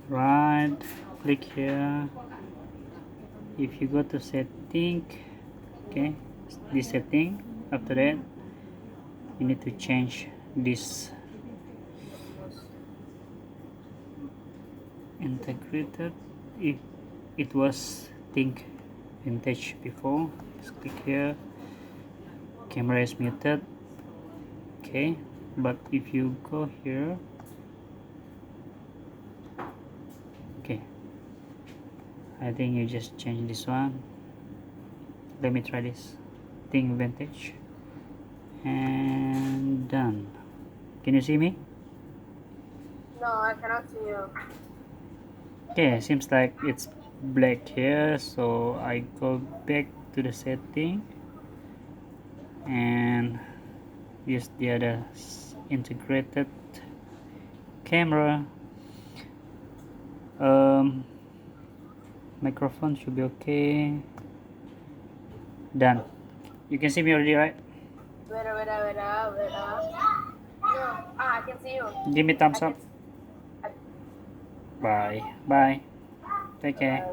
right click here. If you go to setting, okay, this setting, after that you need to change this integrated. If it was think vintage before, just click here. Camera is muted, okay, but if you go here, okay, I think you just change this one. Let me try this think vintage and done. Can you see me? No, I cannot see you. Okay, seems like it's black here, so I go back to the setting and use the other integrated camera. Microphone should be okay. Done. You can see me already, right? Wait, wait, wait, wait. No, I can see you. Give me I thumbs can. up. Bye. Bye. Take care.